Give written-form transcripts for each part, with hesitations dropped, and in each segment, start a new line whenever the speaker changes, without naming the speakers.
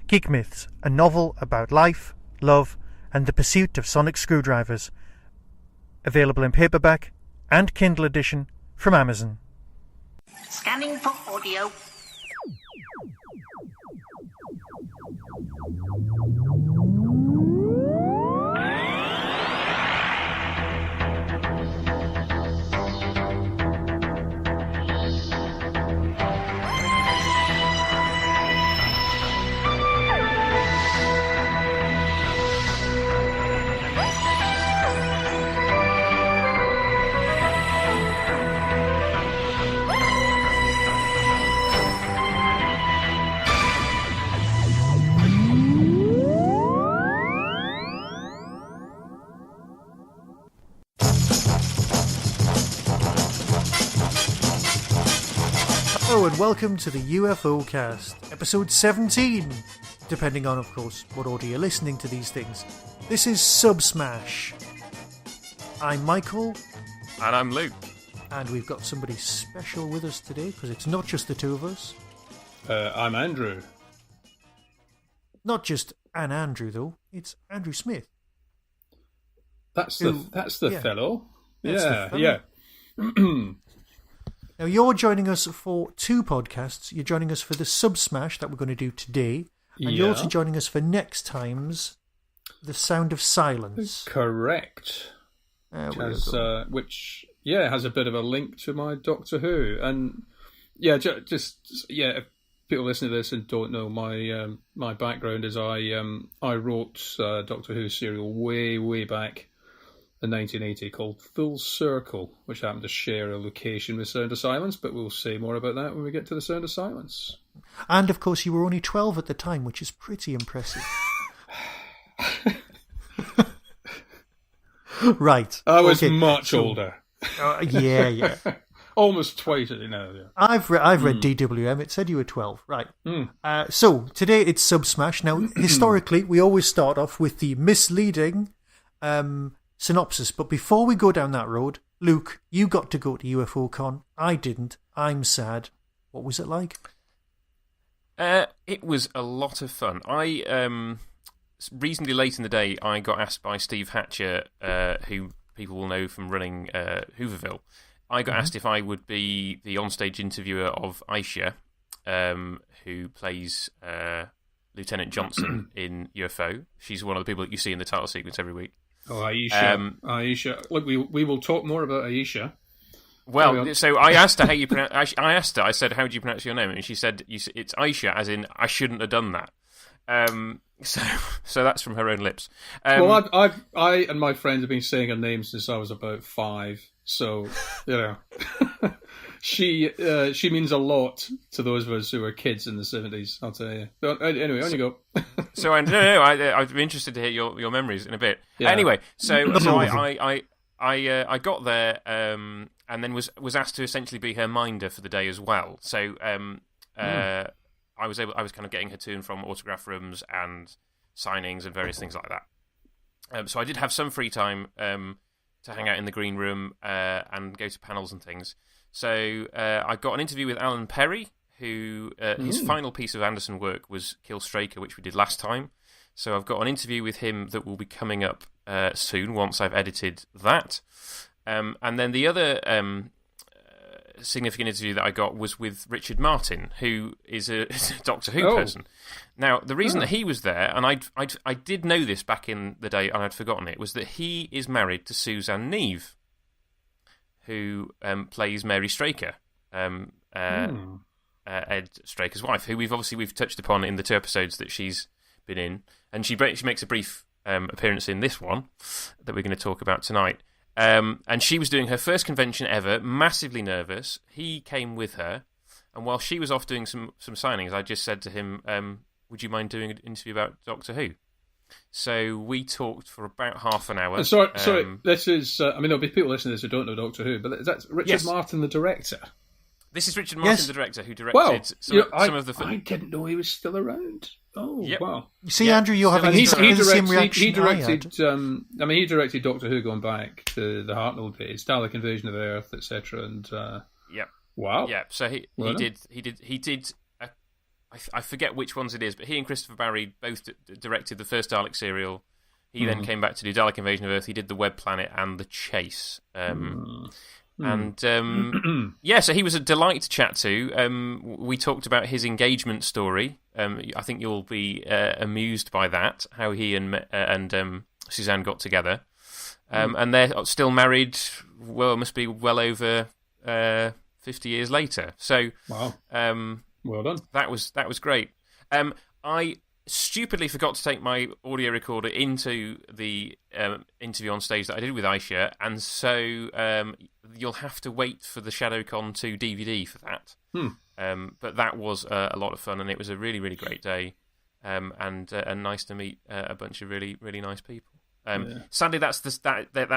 Geek Myths, a novel about life, love, and the pursuit of sonic screwdrivers. Available in paperback and Kindle edition from Amazon.
Scanning for audio.
Hello and welcome to the Ufocast, episode 17, depending on, of course, what order you're listening to these things. This is SUBSMASH. I'm Michael.
And I'm Luke.
And we've got somebody special with us today, because it's not just the two of us.
I'm Andrew.
Not just an Andrew, though. It's Andrew Smith.
That's the fellow.
That's the fellow.
Yeah.
Now, you're joining us for two podcasts. You're joining us for the SUBSMASH that we're going to do today. And you're also joining us for next time's The Sound of Silence.
Correct. Which has a bit of a link to my Doctor Who. And, if people listen to this and don't know, my background is I wrote Doctor Who serial way back in 1980 called Full Circle, which happened to share a location with Sound of Silence, but we'll say more about that when we get to the Sound of Silence.
And, of course, you were only 12 at the time, which is pretty impressive. Right.
I was much older.
Yeah.
Almost twice as you know. Yeah.
I've read DWM. It said you were 12. Right. So, today it's SUBSMASH. Now, historically, we always start off with the misleading synopsis, but before we go down that road, Luke, you got to go to UFOCon. I didn't. I'm sad. What was it like?
It was a lot of fun. Reasonably late in the day, I got asked by Steve Hatcher, who people will know from running Hooverville. I got asked if I would be the onstage interviewer of Aisha, who plays Lieutenant Johnson in UFO. She's one of the people that you see in the title sequence every week.
Oh, Aisha. Aisha. Look, we will talk more about Aisha.
Well, so I asked her how you pronounce. I asked her. I said, "How do you pronounce your name?" And she said, "It's Aisha," as in I shouldn't have done that. So that's from her own lips.
Well, I and my friends have been saying her name since I was about 5. So she means a lot to those of us who were kids in the 70s. I'll tell you. Anyway, on you go.
So I'd be interested to hear your memories in a bit. Yeah. Anyway, so I got there and then was asked to essentially be her minder for the day as well. So I was kind of getting her to and from autograph rooms and signings and various things like that. So I did have some free time to hang out in the green room and go to panels and things. So I got an interview with Alan Perry, who his final piece of Anderson work was Kill Straker, which we did last time. So I've got an interview with him that will be coming up soon once I've edited that. And then the other significant interview that I got was with Richard Martin, who is a Doctor Who person. Now, the reason that he was there, and I did know this back in the day and I'd forgotten it, was that he is married to Suzanne Neve, who plays Mary Straker, Ed Straker's wife, who we've touched upon in the 2 episodes that she's been in, and she makes a brief appearance in this one that we're going to talk about tonight. And she was doing her first convention ever, massively nervous. He came with her, and while she was off doing some signings, I just said to him, would you mind doing an interview about Doctor Who? So we talked for about half an hour.
Sorry, this is, there'll be people listening to this who don't know Doctor Who, but that's Richard Martin, the director.
This is Richard Martin, the director, who directed some of the...
I didn't know he was still around. Oh, yep. Wow.
You see, Andrew, you're having the same reaction
he directed, he directed Doctor Who going back to the Hartnell days, Dalek Invasion of Earth, etc. And
Yep.
Wow.
Yeah. So he did I forget which ones it is, but he and Christopher Barry both directed the first Dalek serial. He then came back to do Dalek Invasion of Earth. He did The Web Planet and The Chase. And so he was a delight to chat to. We talked about his engagement story. I think you'll be amused by that, how he and Suzanne got together. And they're still married, well, it must be well over 50 years later. So,
wow. Well done.
That was great. I stupidly forgot to take my audio recorder into the interview on stage that I did with Aisha, and so you'll have to wait for the ShadowCon 2 DVD for that. But that was a lot of fun, and it was a really, really great day, and nice to meet a bunch of really, really nice people. Sadly, that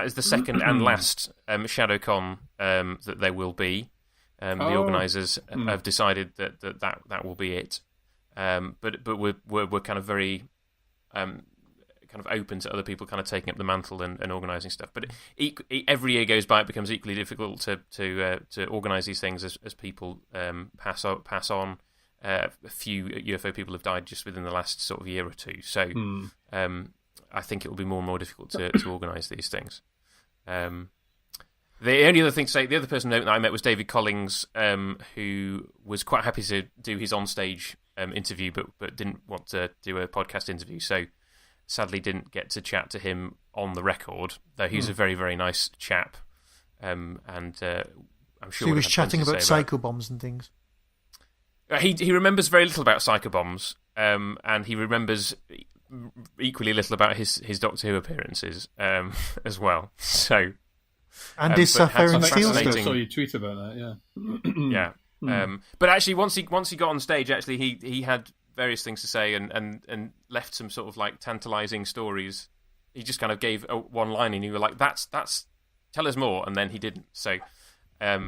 is the second and last ShadowCon that there will be. The organisers have decided that will be it. But we're kind of very kind of open to other people kind of taking up the mantle and organising stuff. But every year goes by, it becomes equally difficult to organise these things as people pass on. A few UFO people have died just within the last sort of year or two. So I think it will be more and more difficult to organise these things. The only other thing to say, the other person that I met was David Collings, who was quite happy to do his on-stage interview, but didn't want to do a podcast interview, so sadly didn't get to chat to him on the record, though he's a very, very nice chap. And I'm sure
so he was chatting about psychobombs and things.
He remembers very little about psychobombs, and he remembers equally little about his Doctor Who appearances as well. So,
and his Sapphire and Steel.
I saw you tweet about that. Yeah,
yeah. But actually, once he got on stage, actually he had various things to say and left some sort of like tantalising stories. He just kind of gave one line, and you were like, "That's tell us more," and then he didn't. So. He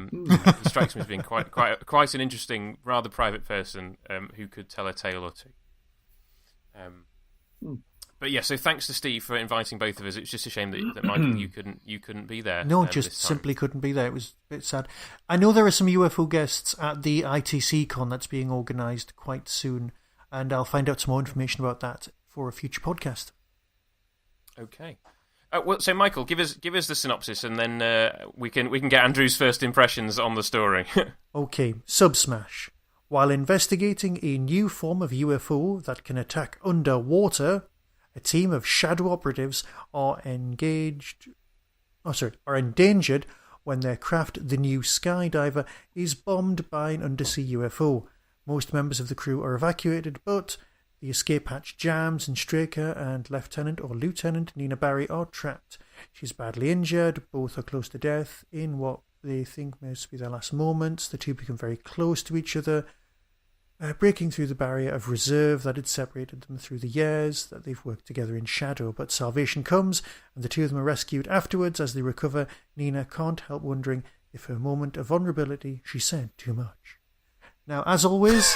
strikes me as being quite an interesting, rather private person who could tell a tale or two. But yeah, so thanks to Steve for inviting both of us. It's just a shame that Michael, you couldn't be there.
No, just simply couldn't be there. It was a bit sad. I know there are some UFO guests at the ITC Con that's being organised quite soon, and I'll find out some more information about that for a future podcast.
Okay. Well, so Michael, give us the synopsis, and then we can get Andrew's first impressions on the story.
Okay, SUBSMASH. While investigating a new form of UFO that can attack underwater, a team of shadow operatives are endangered when their craft, the new Skydiver, is bombed by an undersea UFO. Most members of the crew are evacuated, but the escape hatch jams and Straker and Lieutenant Nina Barry are trapped. She's badly injured, both are close to death. In what they think must be their last moments, the two become very close to each other, breaking through the barrier of reserve that had separated them through the years that they've worked together in shadow. But salvation comes, and the two of them are rescued afterwards. As they recover, Nina can't help wondering if her moment of vulnerability she said too much. Now, as always...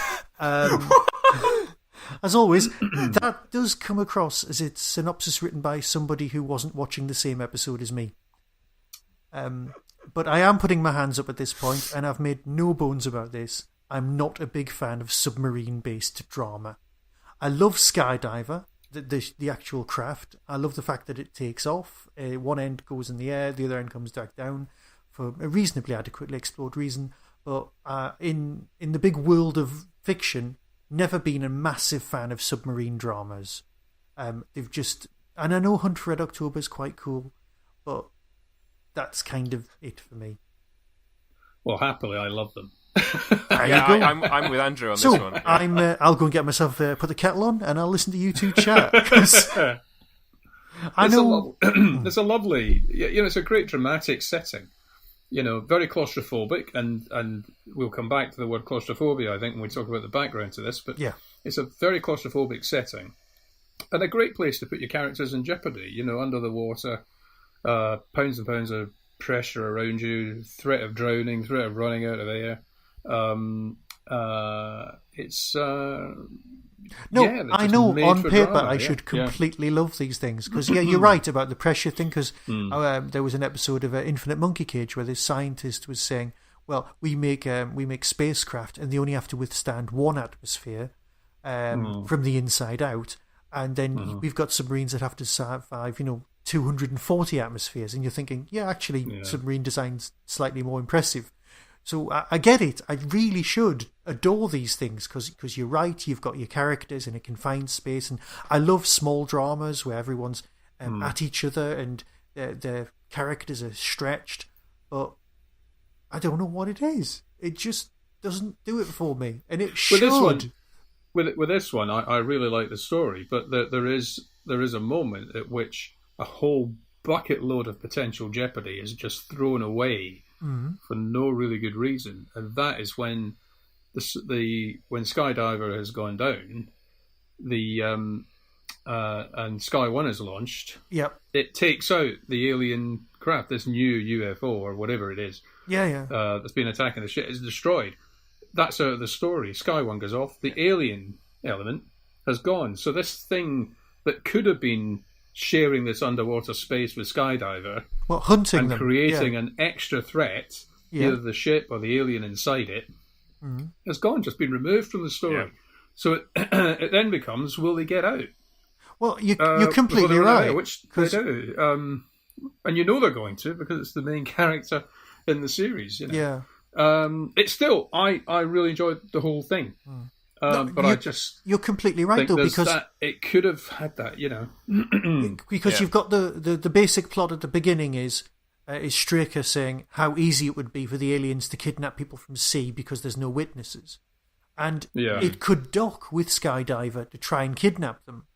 As always, that does come across as its synopsis written by somebody who wasn't watching the same episode as me. But I am putting my hands up at this point, and I've made no bones about this. I'm not a big fan of submarine-based drama. I love Skydiver, the actual craft. I love the fact that it takes off. One end goes in the air, the other end comes back down for a reasonably adequately explored reason. But in the big world of fiction... never been a massive fan of submarine dramas. They've just... And I know Hunt for Red October is quite cool, but that's kind of it for me.
Well, happily, I love them.
I'm with Andrew on this one. Yeah.
I'll go and get myself... put the kettle on, and I'll listen to you two chat. I know...
There's a lovely... it's a great dramatic setting. Very claustrophobic, and we'll come back to the word claustrophobia, I think, when we talk about the background to this, but yeah. It's a very claustrophobic setting, and a great place to put your characters in jeopardy, under the water, pounds and pounds of pressure around you, threat of drowning, threat of running out of air. It's...
I know on paper drama, I should completely love these things because you're right about the pressure thing because there was an episode of Infinite Monkey Cage where this scientist was saying, well, we make spacecraft and they only have to withstand one atmosphere, from the inside out. And then we've got submarines that have to survive, 240 atmospheres. And you're thinking, actually, submarine design's slightly more impressive. So I get it. I really should adore these things because you're right. You've got your characters in a confined space. And I love small dramas where everyone's at each other and their characters are stretched. But I don't know what it is. It just doesn't do it for me. And it should.
With this one, I really like the story, but there is a moment at which a whole bucket load of potential jeopardy is just thrown away for no really good reason, and that is when when Skydiver has gone down, and Sky One is launched.
Yep.
It takes out the alien craft, this new UFO or whatever it is. That's been attacking the ship is destroyed. That's out of the story. Sky One goes off. The alien element has gone. So this thing that could have been sharing this underwater space with Skydiver,
hunting
and
them,
creating an extra threat, either the ship or the alien inside it, has gone. Just been removed from the story. Yeah. So it then becomes, will they get out?
Well, you're completely right.
Which they do. And they're going to, because it's the main character in the series.
Yeah.
It's still, I really enjoyed the whole thing. But
you're completely right though, because
it could have had that,
because you've got the basic plot at the beginning is Straker saying how easy it would be for the aliens to kidnap people from sea because there's no witnesses, and it could dock with Skydiver to try and kidnap them.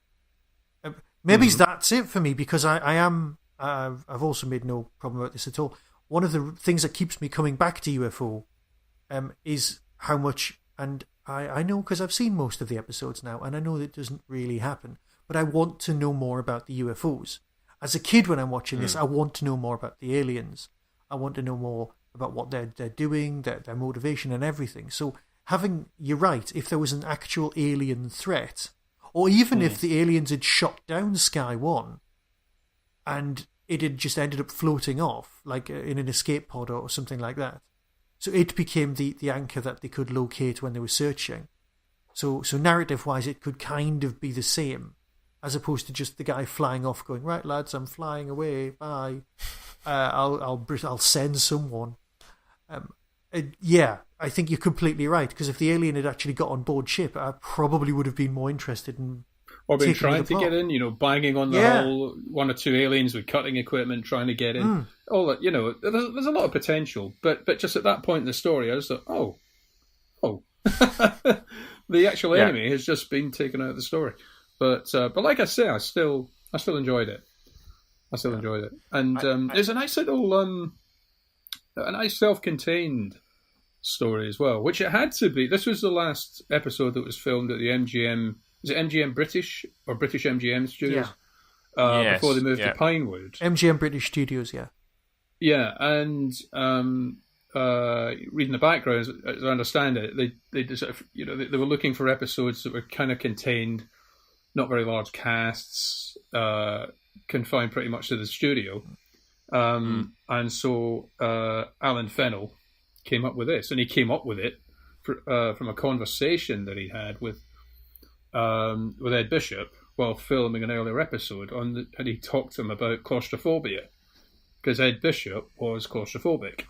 Maybe that's it for me, because I've also made no problem about this at all. One of the things that keeps me coming back to UFO is how much, and I know because I've seen most of the episodes now, and I know that it doesn't really happen, but I want to know more about the UFOs. As a kid, when I'm watching this, I want to know more about the aliens. I want to know more about what they're doing, their motivation and everything. So you're right, if there was an actual alien threat, or even if the aliens had shot down Sky One, and it had just ended up floating off, like in an escape pod or something like that. So it became the anchor that they could locate when they were searching. So narrative-wise, it could kind of be the same, as opposed to just the guy flying off going, right, lads, I'm flying away, bye. I'll send someone. I think you're completely right, because if the alien had actually got on board ship, I probably would have been more interested in...
Or been trying to get in, banging on the hull, one or two aliens with cutting equipment trying to get in. All that, there's a lot of potential. But just at that point in the story, I just thought, the actual enemy has just been taken out of the story. But like I say, I still enjoyed it. And there's a nice little, a nice self-contained story as well, which it had to be. This was the last episode that was filmed at the MGM. Is it MGM British or British MGM Studios?
Yes,
before they moved to Pinewood.
MGM British Studios, yeah.
Yeah, and reading the background, as I understand it, they just, they were looking for episodes that were kind of contained, not very large casts, confined pretty much to the studio. And so Alan Fennell came up with this, and he came up with it from a conversation that he had with Ed Bishop while filming an earlier episode, and he talked to him about claustrophobia, because Ed Bishop was claustrophobic,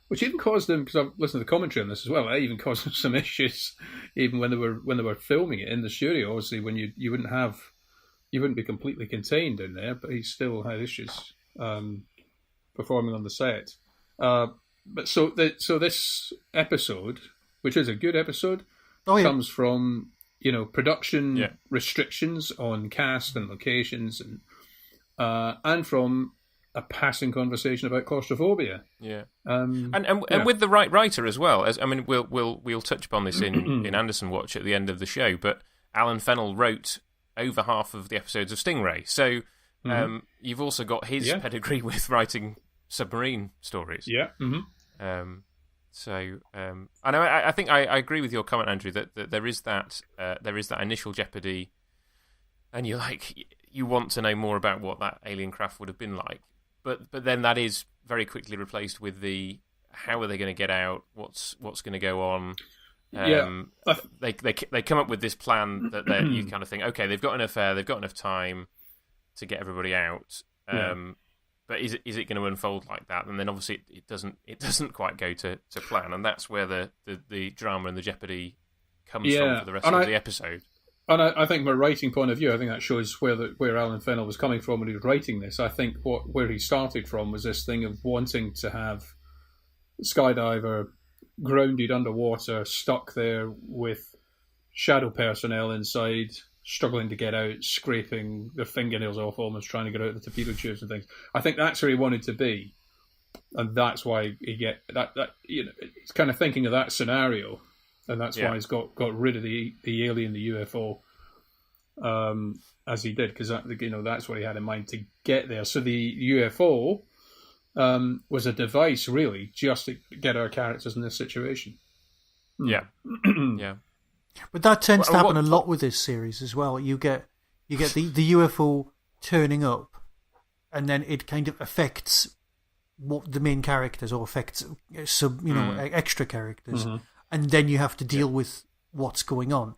which even caused him, because I've listened to the commentary on this as well, it even caused him some issues even when they were filming it in the studio. Obviously, when you wouldn't be completely contained in there, but he still had issues performing on the set. But so this episode, which is a good episode, comes from production restrictions on cast and locations, and from a passing conversation about claustrophobia.
Yeah, and with the right writer as well. We'll touch upon this in Anderson Watch at the end of the show. But Alan Fennell wrote over half of the episodes of Stingray, so you've also got his pedigree with writing submarine stories.
Yeah.
I think I agree with your comment, Andrew, that there is that initial jeopardy, and you want to know more about what that alien craft would have been like, but then that is very quickly replaced with the how are they going to get out, what's going to go on. They come up with this plan that you kind of think, okay, they've got enough air, they've got enough time to get everybody out. But is it going to unfold like that? And then obviously it doesn't quite go to plan, and that's where the drama and the jeopardy comes from for the rest of the episode.
And I think from a writing point of view, I think that shows where Alan Fennell was coming from when he was writing this. I think where he started from was this thing of wanting to have Skydiver grounded underwater, stuck there with shadow personnel inside, struggling to get out, scraping their fingernails off, almost trying to get out the torpedo tubes and things. I think that's where he wanted to be, and that's why he get that. It's kind of thinking of that scenario, and that's why he's got rid of the alien, the UFO, as he did, because that's what he had in mind to get there. So the UFO was a device, really, just to get our characters in this situation.
Yeah, yeah.
But that tends to happen a lot with this series as well. You get the UFO turning up, and then it kind of affects what the main characters, or affects extra characters, and then you have to deal with what's going on.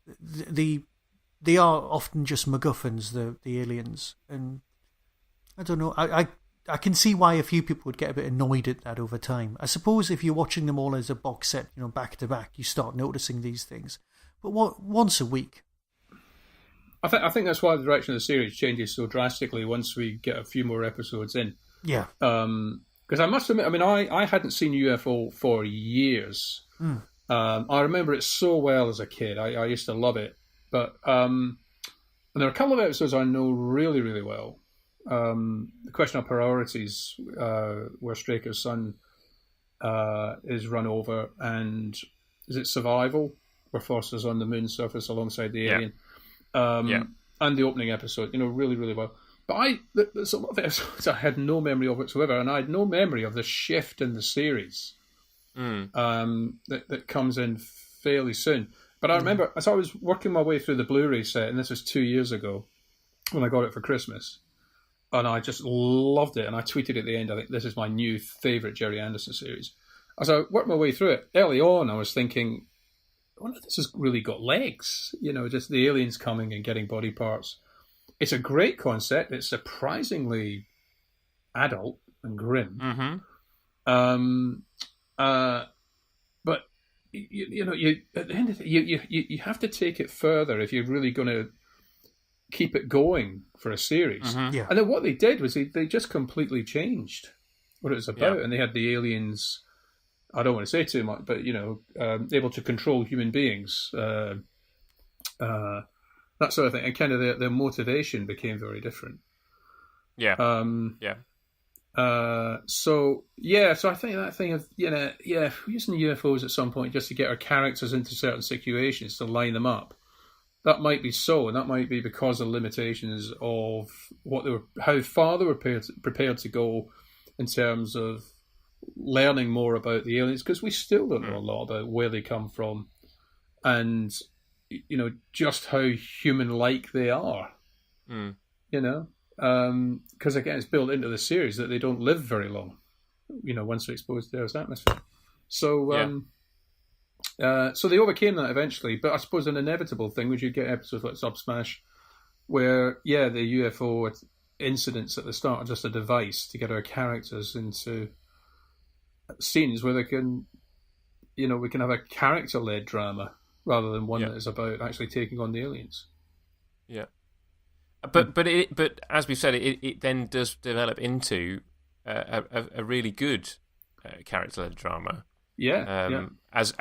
They are often just MacGuffins, the aliens, and I don't know. I can see why a few people would get a bit annoyed at that over time. I suppose if you're watching them all as a box set, back to back, you start noticing these things. But once a week.
I think that's why the direction of the series changes so drastically once we get a few more episodes in.
Yeah.
Because I must admit, I hadn't seen UFO for years. I remember it so well as a kid. I used to love it. But and there are a couple of episodes I know really, really well. The question of priorities, where Straker's son is run over, and is it Survival, where Foster's on the moon's surface alongside the alien, and the opening episode, really, really well. But there's a lot of episodes I had no memory of whatsoever, and I had no memory of the shift in the series that comes in fairly soon. But I remember, as I was working my way through the Blu-ray set, and this was 2 years ago, when I got it for Christmas, and I just loved it, and I tweeted at the end, I think this is my new favourite Jerry Anderson series. As I worked my way through it, early on I was thinking, I wonder if this has really got legs, just the aliens coming and getting body parts. It's a great concept, it's surprisingly adult and grim. But you at the end of it, you have to take it further if you're really going to keep it going for a series. And then what they did was they just completely changed what it was about, and they had the aliens, I don't want to say too much, but able to control human beings, that sort of thing, and kind of their motivation became very different. So I think that thing of using UFOs at some point just to get our characters into certain situations to line them up, that might be so, and that might be because of the limitations of how far they were prepared to go in terms of learning more about the aliens, because we still don't know a lot about where they come from, and just how human-like they are. Because again, it's built into the series that they don't live very long, once they're exposed to Earth's atmosphere. So, so they overcame that eventually. But I suppose an inevitable thing was you get episodes like SUBSMASH, where the UFO incidents at the start are just a device to get our characters into scenes where they can, we can have a character-led drama rather than one that is about actually taking on the aliens.
Yeah. But as we've said, it then does develop into a really good character-led drama. As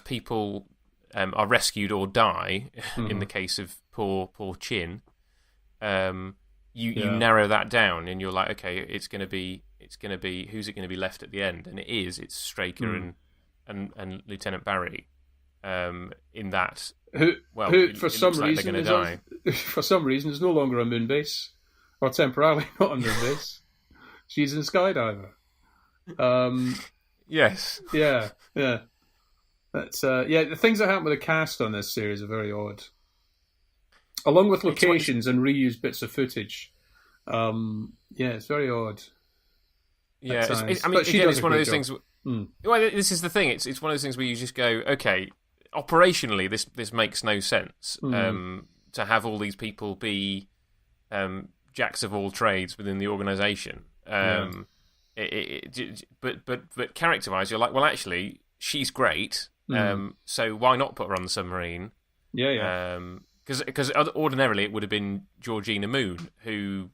people are rescued or die, in the case of poor Chin, you narrow that down, and you're like, okay, it's going to be who's it going to be left at the end? And it's Straker and Lieutenant Barry. In that, who for some reason is no longer a moon base, or temporarily not a moon base. She's in Skydiver. Yes.
Yeah. That's the things that happen with the cast on this series are very odd. Along with locations and reused bits of footage. It's very odd.
Yeah, it's one of those things. Well, this is the thing. It's one of those things where you just go, okay, operationally, this makes no sense. To have all these people be jacks of all trades within the organisation. But character-wise, you're like, well, actually, she's great. So why not put her on the submarine?
Yeah.
Because ordinarily it would have been Georgina Moon, who,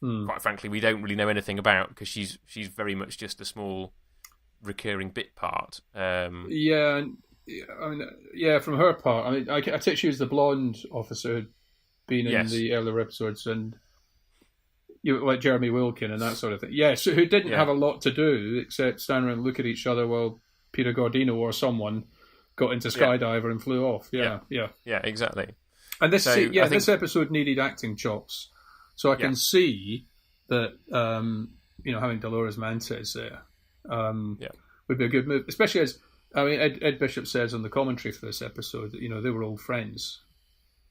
quite frankly, we don't really know anything about because she's very much just a small recurring bit part.
From her part, I mean, I take she was the blonde officer who'd been in the earlier episodes, and like Jeremy Wilkin and that sort of thing. Yes, who didn't have a lot to do except stand around and look at each other while Peter Gordino or someone got into skydiver and flew off. Yeah,
exactly.
And this, this episode needed acting chops, so I can see that having Dolores Mantes there would be a good move, especially as Ed Bishop says on the commentary for this episode that they were old friends,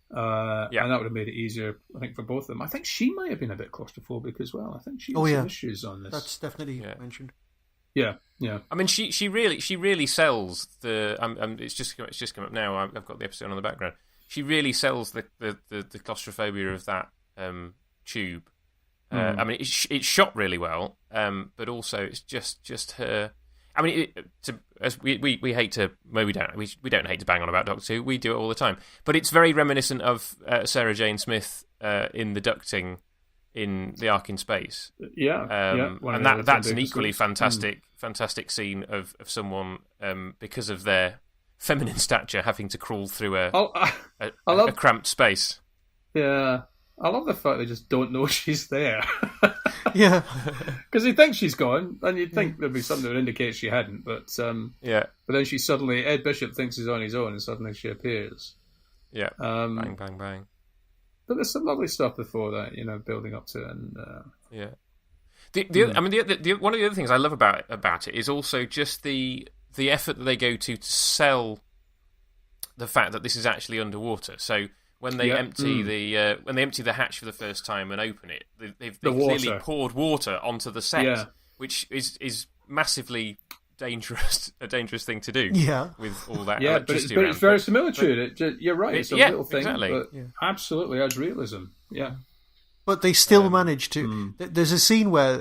and that would have made it easier, I think, for both of them. I think she might have been a bit claustrophobic as well. I think she had some issues on this.
That's definitely mentioned.
Yeah.
I mean, she really sells the. It's just come up now. I've got the episode on the background. She really sells the claustrophobia of that tube. I mean, it's shot really well, but also it's just her. I mean, we hate to. Well, we don't hate to bang on about Doctor Who. We do it all the time, but it's very reminiscent of Sarah Jane Smith in the ducting in The Ark in Space. And that's an equally fantastic scene of someone because of their feminine stature having to crawl through a cramped space.
Yeah, I love the fact they just don't know she's there.
Yeah,
because you think she's gone, and you'd think there'd be something that indicates she hadn't, but But then she suddenly, Ed Bishop thinks he's on his own, and suddenly she appears.
Yeah, bang, bang, bang.
But there's some lovely stuff before that, building up to it, and
one of the other things I love about it is also just the effort that they go to sell the fact that this is actually underwater. So when they empty the hatch for the first time and open it, they've clearly poured water onto the set, which is massively dangerous. A dangerous thing to do. Yeah, with all that.
Yeah, but it's very similitude. You're right. It's a little thing, but absolutely adds realism. Yeah.
But they still manage to. There's a scene where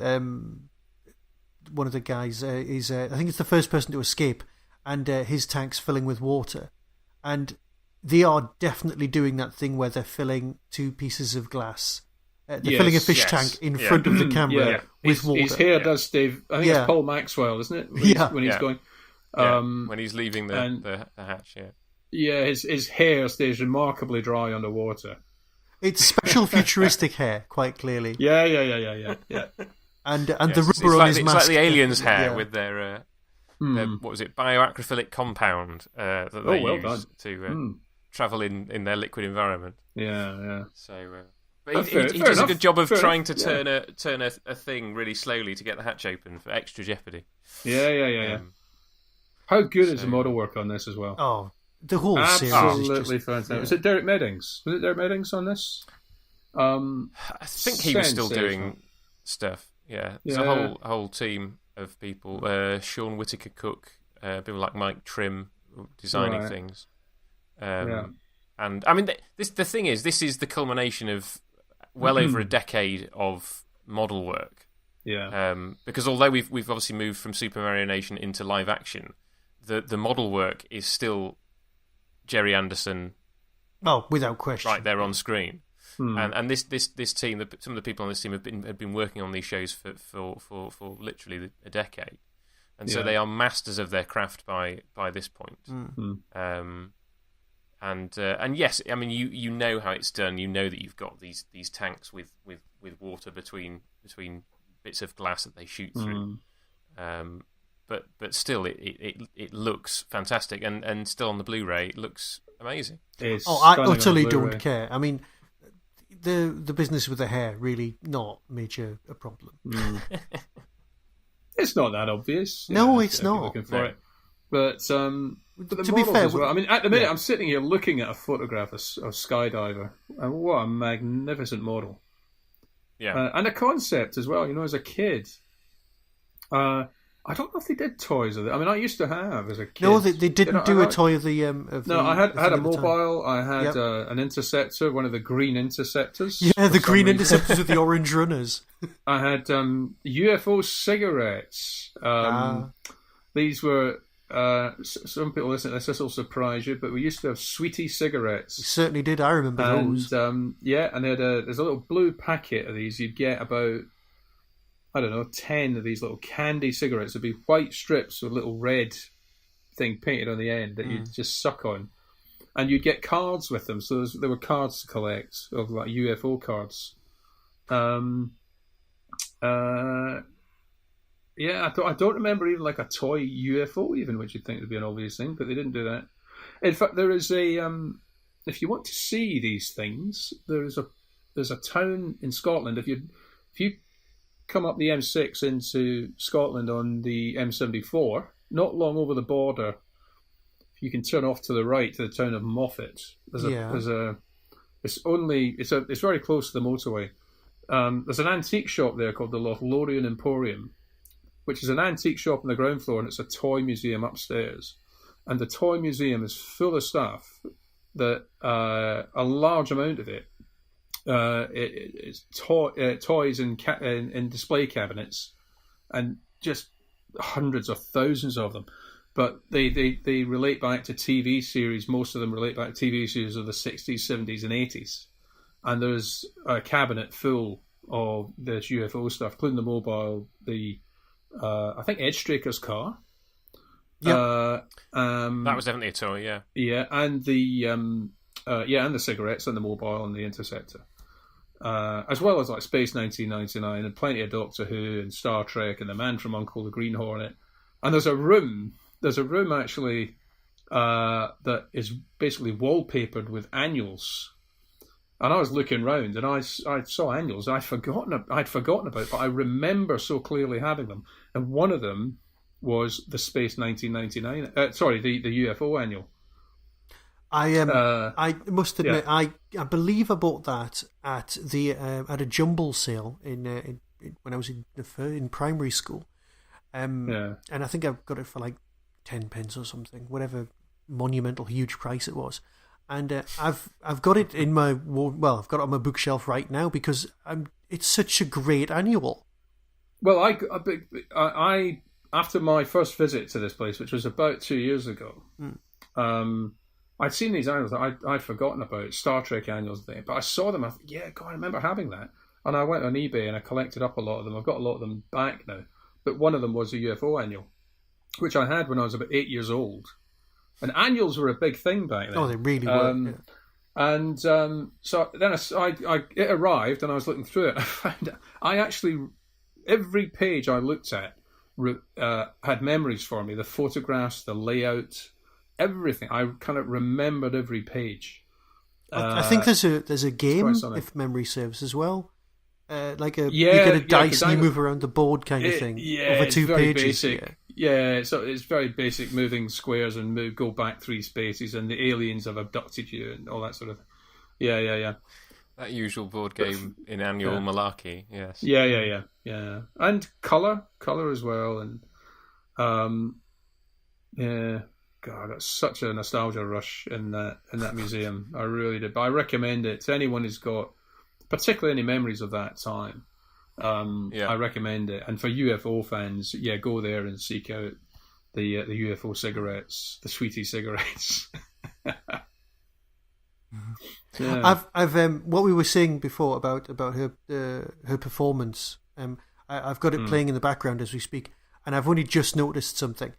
one of the guys is, I think it's the first person to escape, and his tank's filling with water, and they are definitely doing that thing where they're filling 2 pieces of glass. They're filling a fish tank in front of the camera with water.
His hair does stay. I think it's Paul Maxwell, isn't it? When he's going.
When he's leaving the hatch.
Yeah, his hair stays remarkably dry underwater.
It's special futuristic hair, quite clearly.
Yeah.
And the rubber on his mask.
It's like the aliens' hair with their what was it, bioacrylic compound that they use to travel in their liquid environment.
Yeah.
So, but he does a good job of trying to turn a thing really slowly to get the hatch open for extra jeopardy.
Yeah. How good is the model work on this as well?
Oh, the whole series
absolutely fantastic. Was it Derek Meddings? Was it Derek Meddings on this?
I think he was still doing stuff. Yeah, there's a whole team of people. Sean Whittaker Cook, people like Mike Trim designing things. And I mean, the thing is, this is the culmination of well over a decade of model work.
Yeah.
Because although we've obviously moved from Super Mario Nation into live action, the model work is still Jerry Anderson.
Oh, without question,
right there on screen. And this team, some of the people on this team have been working on these shows for literally a decade, and so they are masters of their craft by this point. And yes, I mean you know how it's done. You know that you've got these tanks with water between bits of glass that they shoot through. But still, it looks fantastic, and still on the Blu-ray, it looks amazing.
I utterly don't care. I mean, the business with the hair really not major a problem.
It's not that obvious.
No, it's not.
Looking for it. But to be fair, as well. I mean, at the minute, I'm sitting here looking at a photograph of Skydiver, and what a magnificent model!
Yeah,
and a concept as well. As a kid, I don't know if they did toys of it. I mean, I used to have as a kid.
No, they didn't do a toy of the.
I had a mobile. I had an interceptor, one of the green interceptors.
Yeah, the green interceptors with the orange runners.
I had UFO cigarettes. These were. Some people listen to this will surprise you, but we used to have Sweetie cigarettes.
We certainly did. I remember those.
And there's a little blue packet of these. You'd get about, I don't know, 10 of these little candy cigarettes. There'd be white strips with a little red thing painted on the end that you'd just suck on. And you'd get cards with them. So there were cards to collect, of like UFO cards. Yeah, I don't remember even like a toy UFO, even, which you'd think would be an obvious thing, but they didn't do that. In fact, there is a if you want to see these things, there's a town in Scotland. If you come up the M6 into Scotland on the M74, not long over the border, you can turn off to the right to the town of Moffat. It's very close to the motorway. There's an antique shop there called the Lothlorien Emporium, which is an antique shop on the ground floor, and it's a toy museum upstairs. And the toy museum is full of stuff that a large amount of it is toys in display cabinets, and just hundreds of thousands of them. But they relate back to TV series. Most of them relate back to TV series of the 60s, 70s, and 80s. And there's a cabinet full of this UFO stuff, including the mobile, I think Ed Straker's car.
Yeah, that was definitely a toy. Yeah,
yeah, and and the cigarettes and the mobile and the interceptor, as well as like Space 1999 and plenty of Doctor Who and Star Trek and the Man from U.N.C.L.E. the Green Hornet. And there's a room actually that is basically wallpapered with annuals. And I was looking round, and I saw annuals. I'd forgotten about, but I remember so clearly having them. And one of them was the Space 1999. The UFO annual.
I must admit, I believe I bought that at a jumble sale in when I was in primary school. And I think I got it for like 10 pence or something, whatever monumental huge price it was. And I've got it in I've got it on my bookshelf right now because it's such a great annual.
Well, I after my first visit to this place, which was about 2 years ago, I'd seen these annuals that I'd forgotten about, Star Trek annuals thing, but I saw them. I thought, yeah, God, I remember having that. And I went on eBay and I collected up a lot of them. I've got a lot of them back now, but one of them was a UFO annual, which I had when I was about 8 years old. And annuals were a big thing back then.
Oh, they really were. Yeah.
And so then it arrived, and I was looking through it. I found every page I looked at had memories for me. The photographs, the layout, everything. I kind of remembered every page.
I think there's a game, if memory serves as well. You get a dice and you move around the board kind of thing over 2 pages.
Basic. Yeah, so it's very basic, moving squares and go back 3 spaces, and the aliens have abducted you and all that sort of thing. Yeah.
That usual board game in annual malarkey, yes.
Yeah. And colour as well, and God, that's such a nostalgia rush in that museum. I really did. But I recommend it to anyone who's got particularly any memories of that time. I recommend it. And for UFO fans, go there and seek out the UFO cigarettes, the Sweetie cigarettes.
I've what we were saying before about her performance. I've got it playing in the background as we speak, and I've only just noticed something.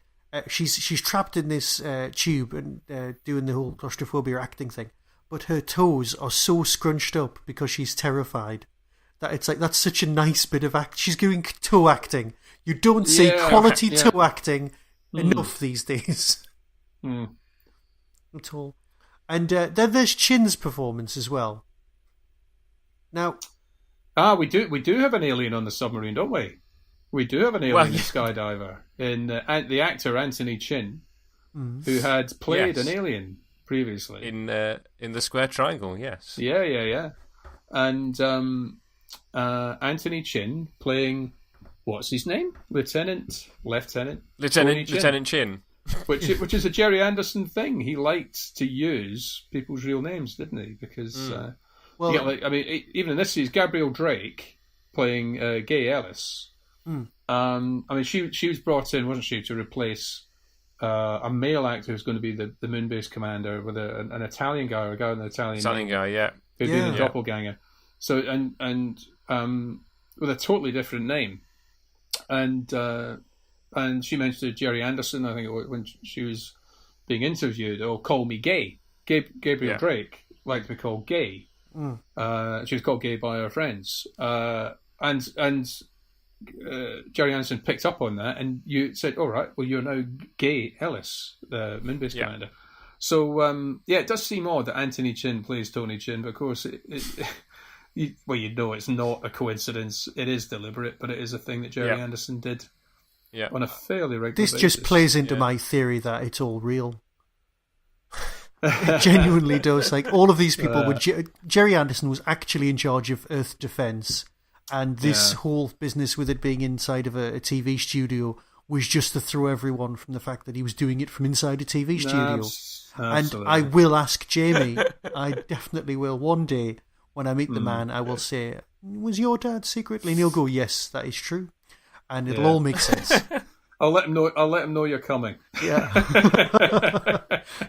She's trapped in this tube and doing the whole claustrophobia acting thing, but her toes are so scrunched up because she's terrified. That it's like, that's such a nice bit of act. She's doing toe acting. You don't see quality toe acting enough these days. At all. And then there's Chin's performance as well. Now,
we do have an alien on the submarine, don't we? We do have an alien skydiver in the actor Anthony Chin, who had played an alien previously
in the Square Triangle. Yes.
Yeah. And Anthony Chin playing what's his name? Lieutenant
Chin.
which is a Jerry Anderson thing. He liked to use people's real names, didn't he? Because even in this series, Gabrielle Drake playing Gay Ellis. She was brought in, wasn't she, to replace a male actor who's going to be the moon-based commander with an Italian guy, or a guy with an Italian
guy, yeah,
who'd been a doppelganger. So and with a totally different name, and she mentioned Jerry Anderson, I think, when she was being interviewed. "Oh, call me gay." Gabrielle Drake liked to be called gay. She was called gay by her friends, and Jerry Anderson picked up on that, and you said, "All right, well, you're now Gay Ellis, the moon-based commander." So it does seem odd that Anthony Chin plays Tony Chin, but of course, it's not a coincidence. It is deliberate, but it is a thing that Jerry Anderson did on a fairly regular basis.
This just plays into my theory that it's all real. It genuinely does. Like, all of these people were... Jerry Anderson was actually in charge of Earth defense, and this whole business with it being inside of a TV studio was just to throw everyone from the fact that he was doing it from inside a TV studio. And I will ask Jamie, I definitely will, one day, when I meet the man, I will say, "Was your dad secretly?" And he'll go, "Yes, that is true." And it'll all make sense.
I'll let him know you're coming.
Yeah.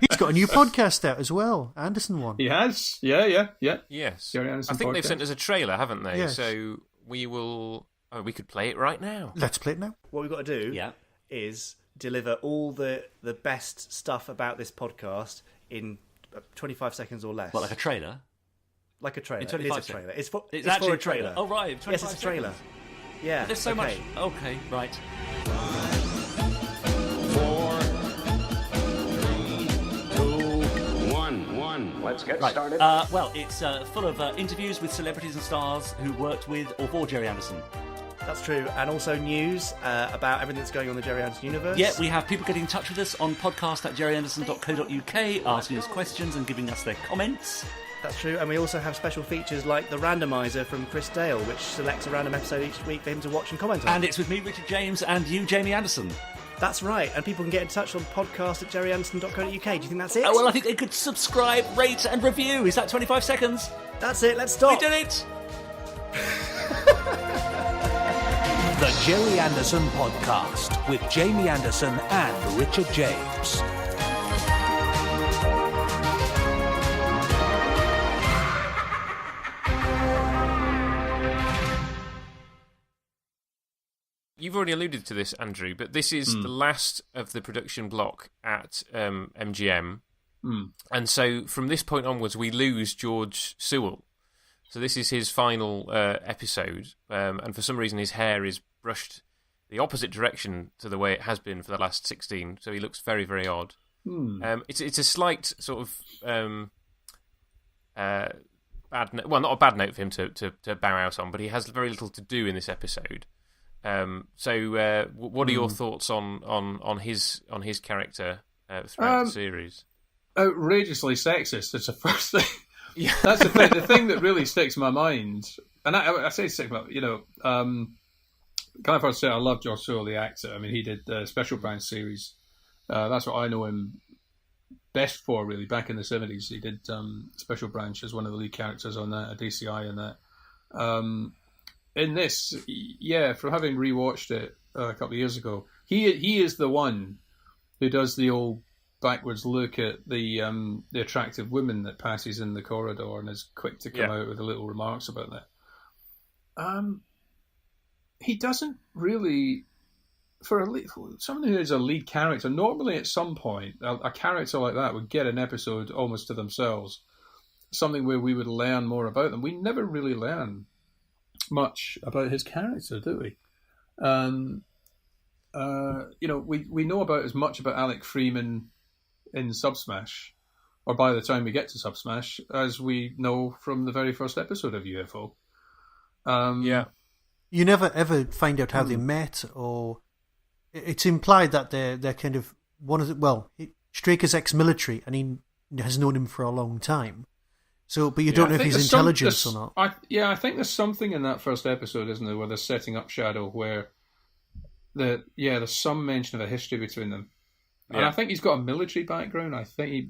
He's got a new podcast out as well, Anderson one.
He has. Yeah.
Yes.
Jerry Anderson
I think
podcast.
they've sent us a trailer, haven't they?
Yes.
So we will... Oh, we could play it right now.
Let's play it now.
What we've got to do is deliver all the best stuff about this podcast in 25 seconds or less.
What, like a trailer?
Like a trailer.
In 25
it is a trailer. It's for
actually
a trailer.
Oh, right. 25
yes, it's a trailer.
Seconds.
Yeah.
But there's so much. Okay, right.
4, 3, 2, 1. Let's get started.
Well, it's full of interviews with celebrities and stars who worked with or for Jerry Anderson.
That's true. And also news about everything that's going on in the Jerry Anderson universe.
Yeah, we have people getting in touch with us on podcast@jerryanderson.co.uk, asking us questions and giving us their comments.
That's true. And we also have special features like the randomizer from Chris Dale, which selects a random episode each week for him to watch and comment on.
And it's with me, Richard James, and you, Jamie Anderson.
That's right. And people can get in touch on podcast@jerryanderson.co.uk. Do you think that's it?
Oh, well, I think they could subscribe, rate, and review. Is that 25 seconds?
That's it. Let's stop.
We did it.
The Jerry Anderson Podcast with Jamie Anderson and Richard James.
You've already alluded to this, Andrew, but this is the last of the production block at MGM. And so from this point onwards, we lose George Sewell. So this is his final episode, and for some reason his hair is brushed the opposite direction to the way it has been for the last 16, so he looks very, very odd. It's a slight sort of bad not a bad note for him to bow out on, but he has very little to do in this episode. So what are your thoughts on his character throughout the series?
Outrageously sexist. It's the first thing. Yeah. That's the thing. The thing that really sticks in my mind, and I say sticks in my mind, can I first say I love George Sewell, the actor. I mean, he did the Special Branch series. That's what I know him best for, really. Back in the 70s, he did Special Branch as one of the lead characters on that, a DCI in that. In this, from having rewatched it a couple of years ago, he is the one who does the old backwards look at the attractive woman that passes in the corridor and is quick to come out with the little remarks about that. He doesn't really, for someone who is a lead character, normally at some point a character like that would get an episode almost to themselves, something where we would learn more about them. We never really learn much about his character, do we? We know about as much about Alec Freeman in SUBSMASH, or by the time we get to SUBSMASH, as we know from the very first episode of UFO.
You never ever find out how they met, or it's implied that they're kind of one of the, Straker's ex-military, and he has known him for a long time. So, but you don't know if he's intelligence or not.
I think there's something in that first episode, isn't there, where they're setting up Shadow, where there's some mention of a history between them. And I think he's got a military background. I think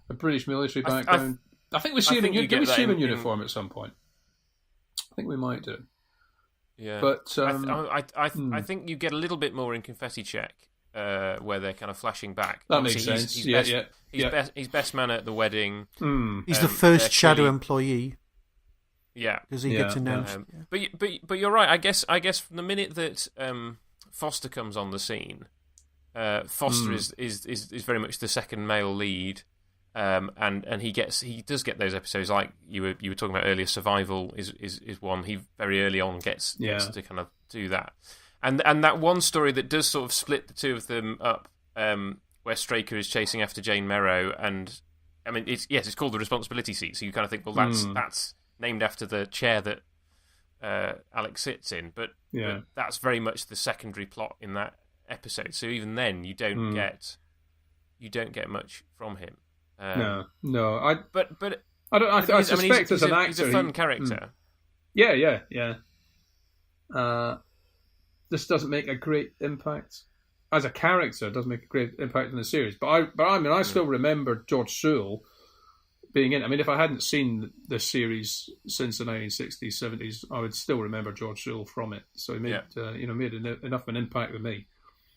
a British military background. I think we see him in uniform at some point. I think we might do.
Yeah,
but
I think you get a little bit more in Confetti Check, where they're kind of flashing back.
That makes sense.
He's best man at the wedding.
He's the first shadow employee.
Yeah,
because he gets announced.
But you're right. I guess from the minute that Foster comes on the scene, Foster is very much the second male lead. And he does get those episodes like you were talking about earlier. Survival is one. He very early on gets to kind of do that, and that one story that does sort of split the two of them up, where Straker is chasing after Jane Merrow, and I mean it's called the responsibility seat. So you kind of think, well, that's named after the chair that Alex sits in, but that's very much the secondary plot in that episode. So even then, you don't get much from him.
No.
But
I suspect as an actor,
he's a fun character.
Yeah. This doesn't make a great impact as a character. It doesn't make a great impact in the series. But I still remember George Sewell being in. I mean, if I hadn't seen this series since the 1960s, 70s, I would still remember George Sewell from it. So he made enough of an impact with me.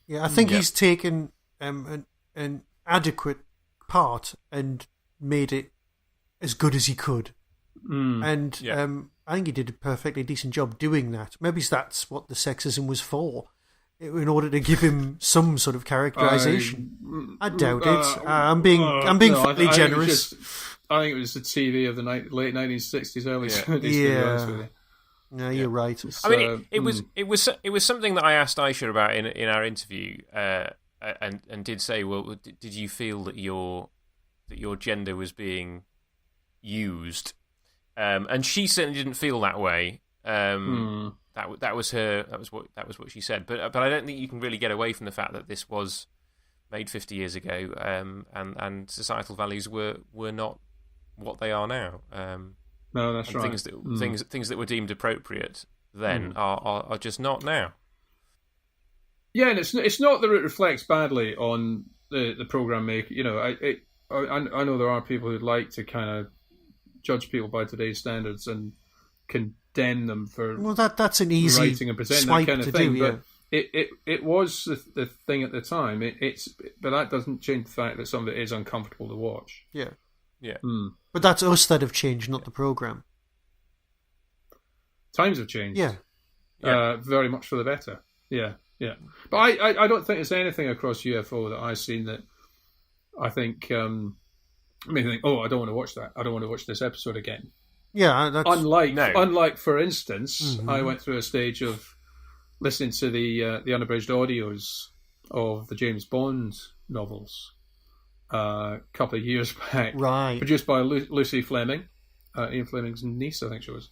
Yeah, I think he's taken an adequate part and made it as good as he could. And I think he did a perfectly decent job doing that. Maybe that's what the sexism was for, in order to give him some sort of characterization. I doubt it. I'm being fairly generous.
I think it was the TV of the late 1960s, early 70s.
No, you're right.
I mean, it was something that I asked Aisha about in our interview, and did say, well, did you feel that your gender was being used? And she certainly didn't feel that way. That was what she said. But I don't think you can really get away from the fact that this was made 50 years ago, and societal values were not what they are now.
No, that's right.
Things that were deemed appropriate then are just not now.
Yeah, and it's not that it reflects badly on the program maker. You know, I know there are people who'd like to kind of judge people by today's standards and condemn them for
that's an easy
writing and presenting that kind of thing. But it was the thing at the time. But that doesn't change the fact that some of it is uncomfortable to watch.
Yeah.
But
that's us that have changed, not the program.
Times have changed.
Yeah.
Very much for the better. Yeah. But I don't think there's anything across UFO that I've seen that I think made me think, I don't want to watch that. I don't want to watch this episode again.
Yeah, that's...
Unlike, for instance, I went through a stage of listening to the unabridged audios of the James Bond novels a couple of years back,
right?
Produced by Lucy Fleming, Ian Fleming's niece, I think she was,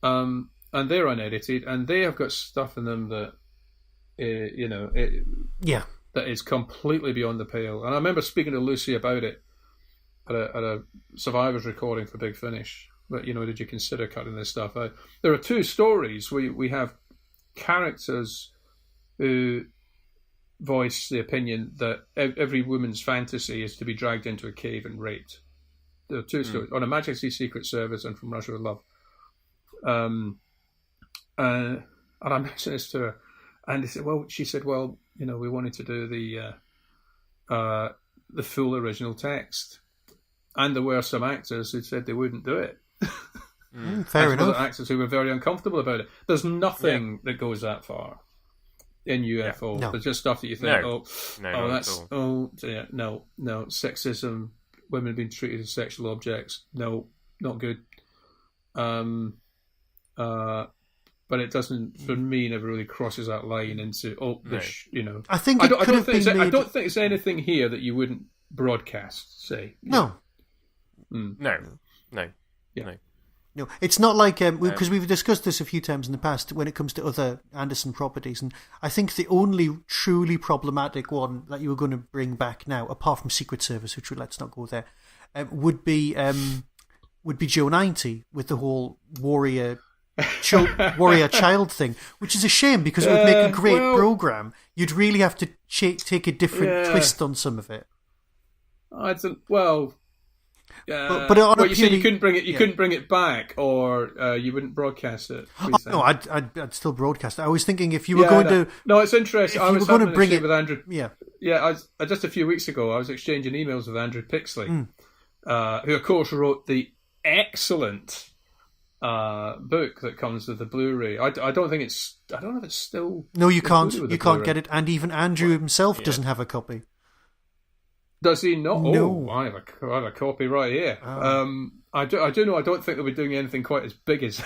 and they're unedited, and they have got stuff in them that, that is completely beyond the pale. And I remember speaking to Lucy about it at a Survivors recording for Big Finish. But did you consider cutting this stuff out? There are two stories. We have characters who voice the opinion that every woman's fantasy is to be dragged into a cave and raped. There are two stories, on Her Majesty's Secret Service and From Russia with Love. And I mentioned this to her, and she said, we wanted to do the full original text, and there were some actors who said they wouldn't do it.
Fair enough.
Actors who were very uncomfortable about it. There's nothing that goes that far in UFO.
No.
There's just stuff that you think, no, sexism, women being treated as sexual objects, no, not good. But it doesn't, for me, never really crosses that line into
I think I don't
think there's anything here that you wouldn't broadcast. Say
no. No, it's not like because we've discussed this a few times in the past when it comes to other Anderson properties, and I think the only truly problematic one that you were going to bring back now, apart from Secret Service, which let's not go there, would be Joe 90 with the whole warrior warrior child thing, which is a shame because it would make a great program. You'd really have to take a different twist on some of it.
I don't. Well.
But on
you said you couldn't bring it. You couldn't bring it back, or you wouldn't broadcast it.
No, I'd still broadcast it. I was thinking if you were going to.
No, it's interesting. I was going to bring it with Andrew.
Yeah.
Just a few weeks ago, I was exchanging emails with Andrew Pixley, who of course wrote the excellent book that comes with the Blu-ray. I don't know if it's still.
No, you can't. You can't get it, and even Andrew himself doesn't have a copy.
Does he not?
No.
Oh, I have a copy right here. I do know. I don't think they'll be doing anything quite as big as.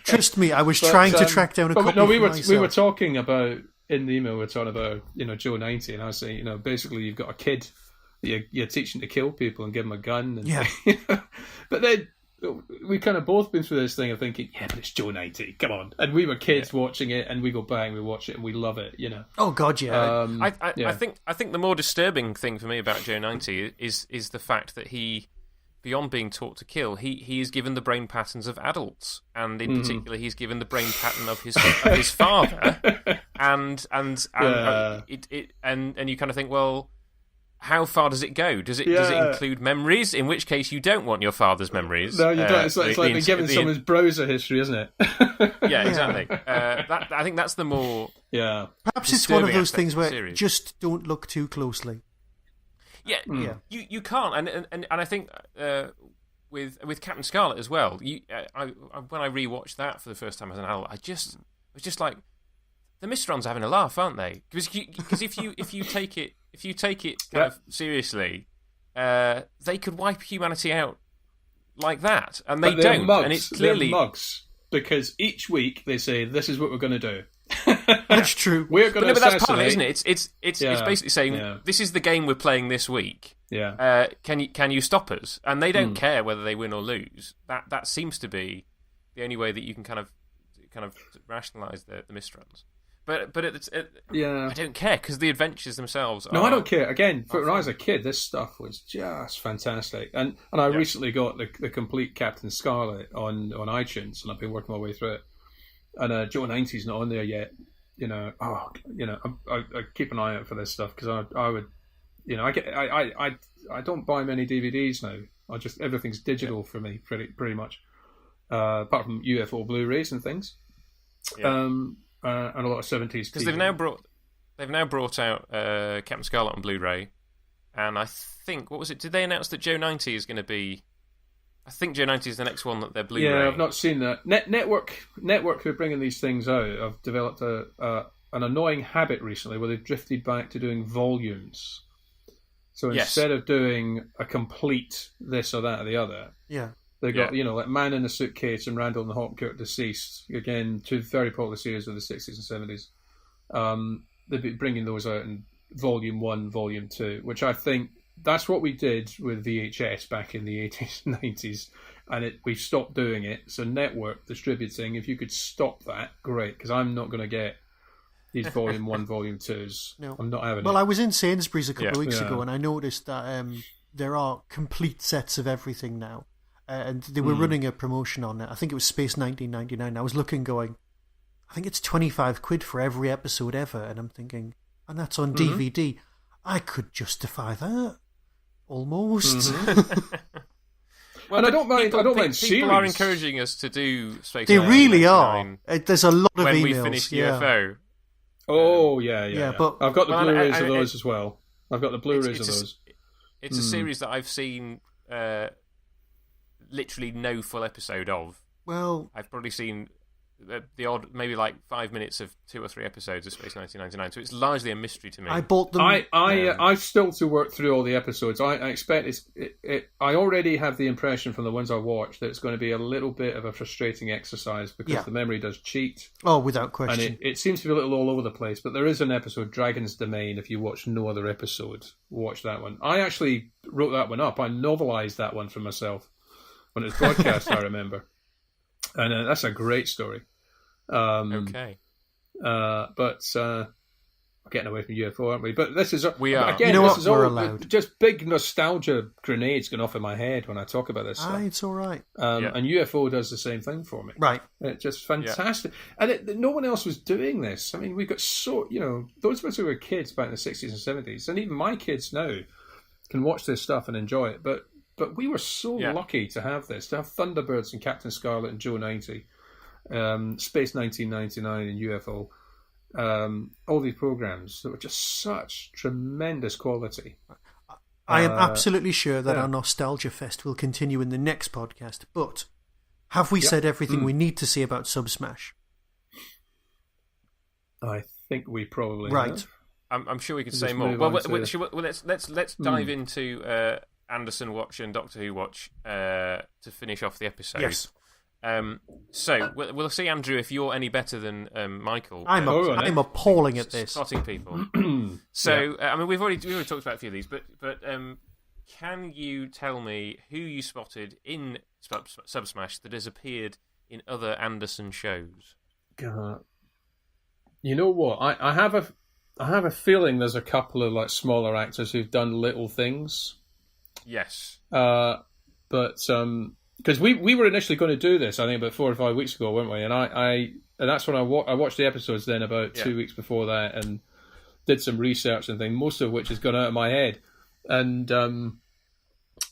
Trust me, I was trying to track down a copy.
No, we were talking about in the email. We were talking about Joe 90, and I was saying, basically you've got a kid that you're teaching to kill people and give him a gun. And,
yeah.
But then we kind of both been through this thing of thinking, yeah, but it's Joe 90. Come on. And we were kids watching it, and we go back and we watch it, and we love it.
Oh God, yeah.
I think the more disturbing thing for me about Joe 90 is the fact that he, beyond being taught to kill, he is given the brain patterns of adults, and in particular, he's given the brain pattern of his father, and you kind of think, well, how far does it go? Does it include memories? In which case, you don't want your father's memories.
No, you don't. It's like being given someone's browser history, isn't it?
Yeah, exactly. I think that's the more.
Yeah.
Perhaps it's one of those things where just don't look too closely.
Yeah. You can't, and I think with Captain Scarlet as well. When I rewatched that for the first time as an adult, I was just like, the Mysterons are having a laugh, aren't they? Because if you take it kind of seriously, they could wipe humanity out like that, and they don't.
Mugs.
And it's clearly
they're mugs, because each week they say, "This is what we're going to do."
That's true.
We're going to
but that's part of it, isn't it? It's basically saying, "This is the game we're playing this week.
Yeah.
Can you stop us?" And they don't care whether they win or lose. That seems to be the only way that you can kind of rationalise the Mysterons. But I don't care, because the adventures themselves are...
No, I don't care. Again, when I was a kid, this stuff was just fantastic. And I recently got the complete Captain Scarlet on iTunes, and I've been working my way through it. And Joe 90's not on there yet. I keep an eye out for this stuff, because I would... I don't buy many DVDs now. Everything's digital for me, pretty much. Apart from UFO Blu-rays and things.
Yeah.
And a lot of 70s
because they've now brought out Captain Scarlet on Blu-ray, and I think, what was it? Did they announce that Joe 90 is going to be? I think Joe 90 is the next one that they're Blu-ray.
Yeah, I've not seen that. Network who are bringing these things out have developed an annoying habit recently where they've drifted back to doing volumes. So instead of doing a complete this or that or the other, they got, like Man in the Suitcase and Randall and the Hopkirk Deceased, again, two very popular series of the 60s and 70s. They've been bringing those out in Volume 1, Volume 2, which I think that's what we did with VHS back in the 80s and 90s, and we stopped doing it. So network distributing, if you could stop that, great, because I'm not going to get these Volume 1, Volume 2s.
No.
I'm not having it.
Well, I was in Sainsbury's a couple of weeks ago, and I noticed that there are complete sets of everything now. And they were running a promotion on it. I think it was Space 1999. I was looking, going, I think it's 25 quid for every episode ever. And I'm thinking, and that's on DVD. I could justify that. Almost.
Well,
and I don't mind series.
People are encouraging us to do Space 1999.
They really are. There's a lot of
when
emails.
we finish UFO.
Oh, yeah.
But
I've got the Blu-rays of those as well. I've got the Blu-rays of those.
It's a series that I've seen... literally no full episode of.
Well,
I've probably seen the odd, maybe like 5 minutes of 2 or 3 episodes of Space 1999. So it's largely a mystery to me.
I bought them.
I still to work through all the episodes. I expect I already have the impression from the ones I watched that it's going to be a little bit of a frustrating exercise because the memory does cheat.
Oh, without question.
And it seems to be a little all over the place. But there is an episode, Dragon's Domain. If you watch no other episode, watch that one. I actually wrote that one up. I novelized that one for myself when it was broadcast. I remember, and that's a great story.
Okay.
But getting away from UFO, aren't we? But this is
we are.
Again,
you know
this
what?
is
We're
all
allowed.
just big nostalgia grenades going off in my head when I talk about this stuff.
It's all right.
And UFO does the same thing for me.
Right.
It's just fantastic. And no one else was doing this. I mean, we got those of us who were kids back in the 60s and 70s, and even my kids now can watch this stuff and enjoy it. But we were so lucky to have this, to have Thunderbirds and Captain Scarlet and Joe 90, Space 1999 and UFO. All these programs that were just such tremendous quality.
I am absolutely sure that our Nostalgia Fest will continue in the next podcast, but have we said everything we need to say about SUBSMASH?
I think we probably
have.
I'm sure we could say more. Well, let's dive into Anderson Watch and Doctor Who Watch to finish off the episode.
Yes.
So we'll see, Andrew, if you're any better than Michael.
I'm appalling at this.
Spotting people. So I mean, we've already talked about a few of these, but can you tell me who you spotted in SUBSMASH that has appeared in other Anderson shows?
God. You know what? I have a feeling there's a couple of like smaller actors who've done little things.
Yes.
But because we were initially going to do this, I think about 4 or 5 weeks ago, weren't we? And and that's when I watched the episodes then about 2 weeks before that, and did some research and things, most of which has gone out of my head. And no,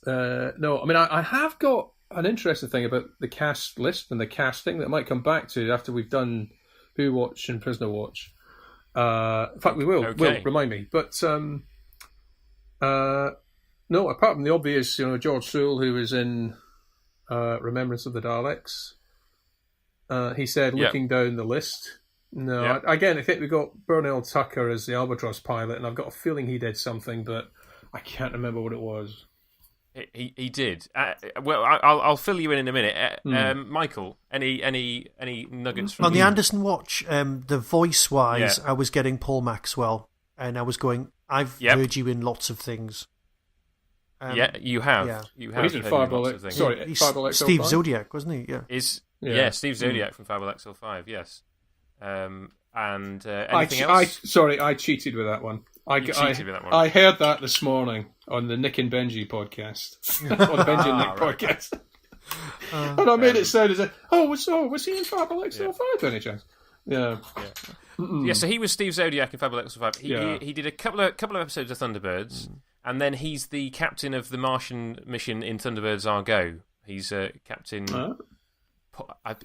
I mean I have got an interesting thing about the cast list and the casting that I might come back to after we've done Who Watch and Prisoner Watch. In fact, we will.
Okay.
Will remind me, but no, apart from the obvious, George Sewell, who was in Remembrance of the Daleks. He said, looking down the list. No, again, I think we got Burnell Tucker as the Albatross pilot, and I've got a feeling he did something, but I can't remember what it was.
He did. Well, I'll fill you in a minute. Michael, any nuggets from
on the Anderson Watch? The voice wise, I was getting Paul Maxwell, and I was going, I've heard you in lots of things.
You have.
Yeah.
You have.
He's in Fireball. Sorry, Fireball XL5.
Steve Zodiac, wasn't he? Yeah.
Steve Zodiac from Fireball XL5. Yes. And anything else?
I cheated with that one. I cheated with that one. I heard that this morning on the Nick and Benji podcast, on the Benji and Nick podcast, and I made it sound as if, was he in Fireball XL5 by any chance? Yeah.
Yeah, so he was Steve Zodiac in Fireball XL5. He did a couple of episodes of Thunderbirds. And then he's the captain of the Martian mission in Thunderbirds Argo. He's Captain...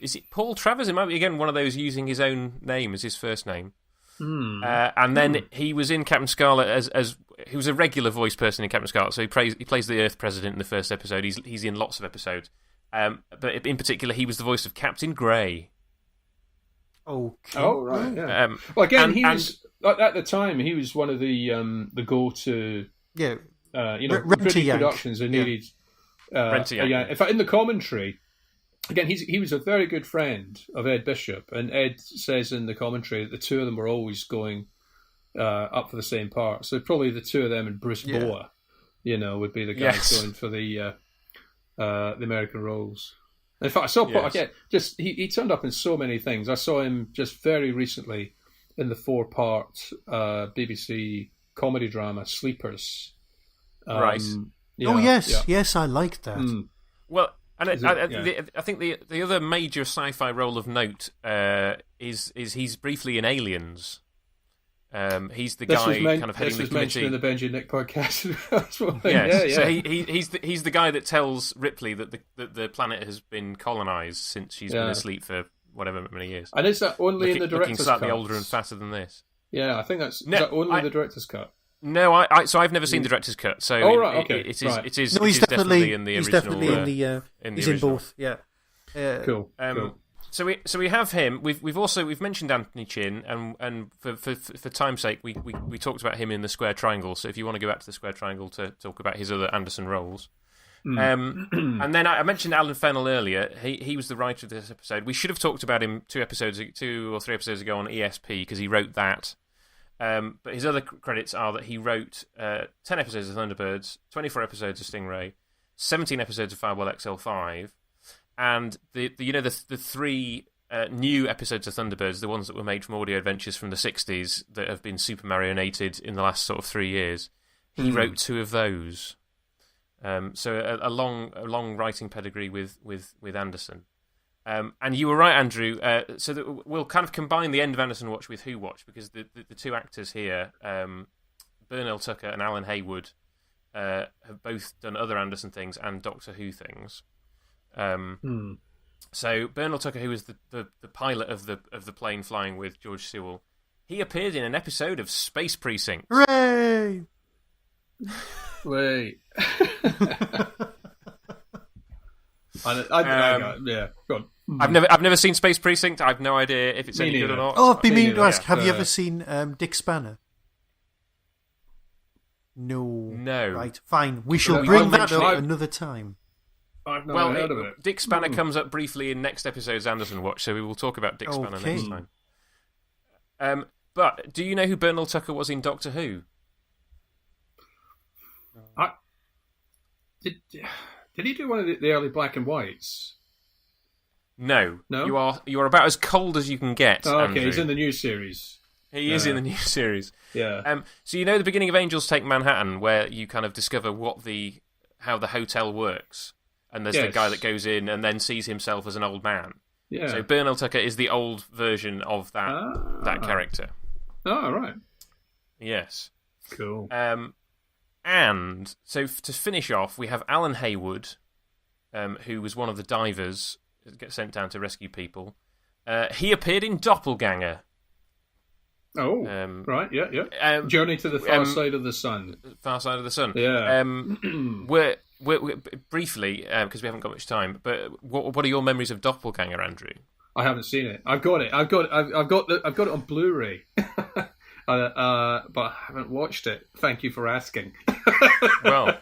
is it Paul Travers? It might be, again, one of those using his own name as his first name. And then he was in Captain Scarlet as... He was a regular voice person in Captain Scarlet, so he plays the Earth President in the first episode. He's in lots of episodes. But in particular, he was the voice of Captain Grey.
Okay.
Oh, right, yeah. Well, again, he was... At the time, he was one of the go-to...
Yeah,
British productions are needed. In fact, in the commentary, again, he was a very good friend of Ed Bishop, and Ed says in the commentary that the two of them were always going up for the same part. So probably the two of them and Bruce Boa, would be the guys going for the American roles. In fact, I saw he turned up in so many things. I saw him just very recently in the 4-part BBC comedy drama Sleepers.
Right.
Yes, I liked that.
Well, and I think the other major sci-fi role of note is he's briefly in Aliens. He's the guy kind of heading the committee. This was mentioned
in the Benji and Nick podcast.
So he's the guy that tells Ripley that the planet has been colonized since she's been asleep for whatever many years.
And is that only in the director's cut?
Looking slightly older and fatter than this.
Yeah, I think is that only the director's cut?
No, I've never seen the director's cut. So it is.
No, he's
definitely in the original.
He's definitely he's in both. Yeah.
Cool.
So we have him. We've mentioned Anthony Chin, and for time's sake, we talked about him in the Square Triangle. So if you want to go back to the Square Triangle to talk about his other Anderson roles. And then I mentioned Alan Fennell earlier. He was the writer of this episode. We should have talked about him 2 or 3 episodes ago on ESP because he wrote that. But his other credits are that he wrote 10 episodes of Thunderbirds, 24 episodes of Stingray, 17 episodes of Fireball XL5, and the 3 new episodes of Thunderbirds, the ones that were made from Audio Adventures from the 60s that have been Super Marionated in the last sort of 3 years. He wrote 2 of those. So a long writing pedigree with Anderson. And you were right, Andrew. So that we'll kind of combine the end of Anderson Watch with Who Watch, because the 2 actors here, Bernal Tucker and Alan Haywood, have both done other Anderson things and Doctor Who things. So Bernal Tucker, who was the pilot of the plane flying with George Sewell, he appeared in an episode of Space Precinct.
Hooray!
Wait. Yeah, go on.
I've never seen Space Precinct. I've no idea if it's any good or not.
Oh, I've been meaning to ask. Have you ever seen Dick Spanner? No. Right, fine. We shall bring that up another time.
I've never heard of it.
Dick Spanner comes up briefly in next episode's Anderson Watch, so we will talk about Dick Spanner next time. But do you know who Bernal Tucker was in Doctor Who?
Did he do one of the early black and whites?
No. You are about as cold as you can get.
Oh, okay,
Andrew.
He's in the new series.
He is in the new series.
Yeah.
So you know the beginning of Angels Take Manhattan, where you kind of discover how the hotel works, and there's the guy that goes in and then sees himself as an old man.
Yeah.
So Bernal Tucker is the old version of that character.
Oh, right.
Yes.
Cool.
And so to finish off, we have Alan Haywood, who was one of the divers that gets sent down to rescue people. He appeared in Doppelganger.
Oh, right, yeah. Journey to the Far Side of the Sun.
Far Side of the Sun.
Yeah.
We're briefly, because we haven't got much time, but what are your memories of Doppelganger, Andrew?
I haven't seen it. I've got it on Blu-ray. But I haven't watched it. Thank you for asking.
Well,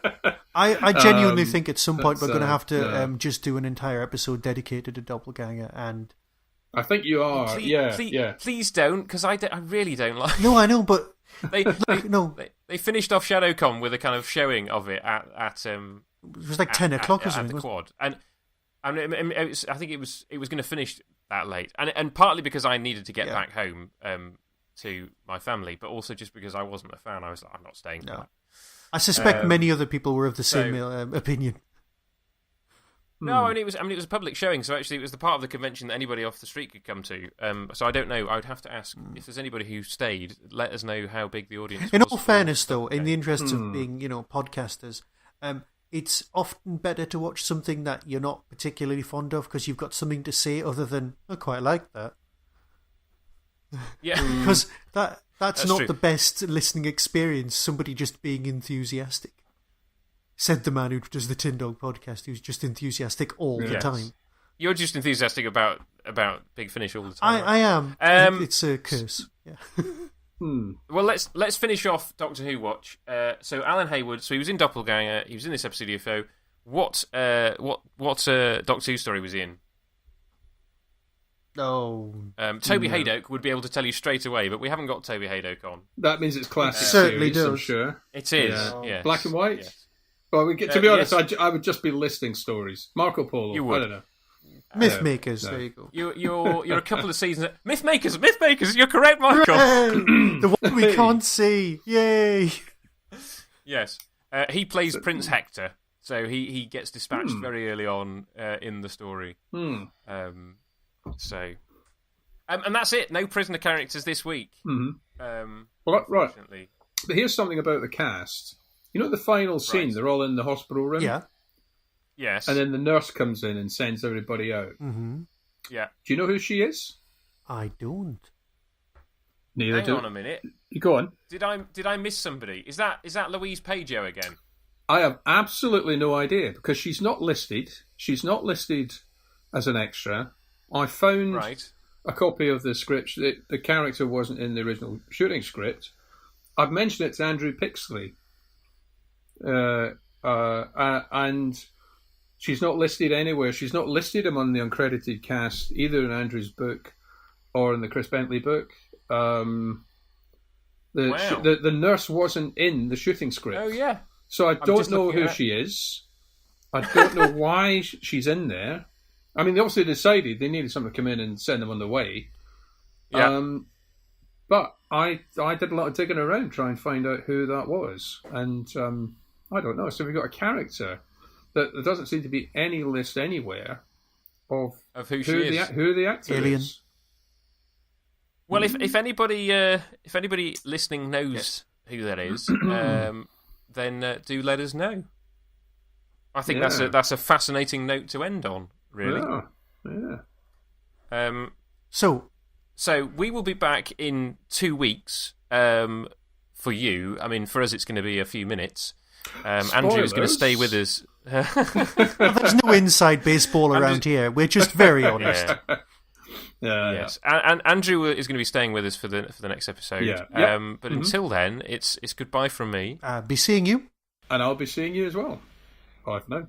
I genuinely think at some point we're going to have to just do an entire episode dedicated to Doppelganger, and
I think you are.
Please don't, because I really don't like.
No, I know, but
they finished off ShadowCon with a kind of showing of it at
it was like 10 o'clock or something.
At the Quad, and I think it was going to finish that late, and partly because I needed to get back home to my family, but also just because I wasn't a fan. I was like, I'm not staying for that.
I suspect many other people were of the same opinion.
No, it was a public showing, so actually it was the part of the convention that anybody off the street could come to. So I don't know. I would have to ask if there's anybody who stayed. Let us know how big the audience was.
In all fairness, though, in the interests of being, podcasters, it's often better to watch something that you're not particularly fond of because you've got something to say other than I quite like that.
Yeah,
because that's not true. The best listening experience. Somebody just being enthusiastic. Said the man who does the Tin Dog podcast, who's just enthusiastic all the time.
You're just enthusiastic about Big Finish all the time.
I am. It's a curse. Yeah.
Well, let's finish off Doctor Who Watch. So Alan Haywood. So he was in Doppelganger. He was in this episode of UFO. What Doctor Who story was he in? Toby Haydock would be able to tell you straight away, but we haven't got Toby Haydock on.
That means it's classic.
Certainly
series,
does.
I'm sure.
It is.
Yeah. Black and white. Yes. Well, to be honest, I would just be listing stories. Marco Polo.
You would.
I don't know.
Mythmakers. There you go.
You're a couple of seasons. Mythmakers. You're correct, Michael.
The one we can't see. Yay!
Yes. He plays Prince Hector, so he gets dispatched very early on in the story. So, and that's it. No prisoner characters this week.
Right. But here's something about the cast. You know the final scene? Right. They're all in the hospital room.
Yeah.
Yes.
And then the nurse comes in and sends everybody out.
Mm-hmm.
Yeah.
Do you know who she is?
I don't.
Neither do.
Hang on a minute.
Go on.
Did I miss somebody? Is that Louise Pageo again?
I have absolutely no idea because she's not listed. She's not listed as an extra. I found a copy of the script. The character wasn't in the original shooting script. I've mentioned it to Andrew Pixley. And she's not listed anywhere. She's not listed among the uncredited cast, either in Andrew's book or in the Chris Bentley book. The nurse wasn't in the shooting script.
Oh, yeah.
So I don't know who she is. I don't know why she's in there. I mean, they obviously decided they needed someone to come in and send them on the way.
Yeah.
But I did a lot of digging around trying to find out who that was. And I don't know. So we've got a character that there doesn't seem to be any list anywhere of
who she is.
Who the actor
Alien.
is.
Well, if anybody listening knows who that is, then do let us know. I think that's a fascinating note to end on. Really.
Yeah.
So we will be back in 2 weeks. For you, I mean, for us, it's going to be a few minutes. Andrew is going to stay with us.
There's no inside baseball around here. We're just very honest.
Yes, and Andrew is going to be staying with us for the next episode.
Yeah.
But until then, it's goodbye from me.
Be seeing you,
and I'll be seeing you as well. Bye for now.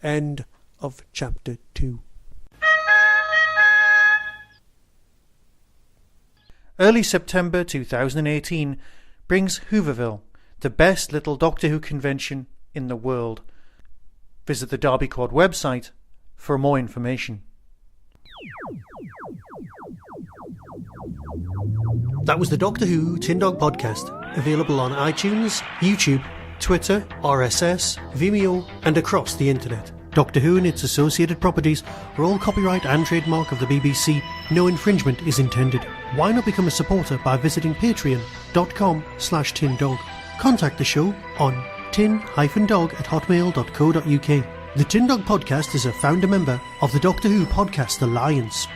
End of chapter 2. Early September 2018 brings Hooverville, the best little Doctor Who convention in the world. Visit the Derby Quad website for more information. That was the Doctor Who Tin Dog Podcast, available on iTunes, YouTube, Twitter, RSS, Vimeo, and across the internet. Doctor Who and its associated properties are all copyright and trademark of the BBC. No infringement is intended. Why not become a supporter by visiting patreon.com/tindog. Contact the show on tin-dog@hotmail.co.uk. The Tin Dog Podcast is a founder member of the Doctor Who Podcast Alliance.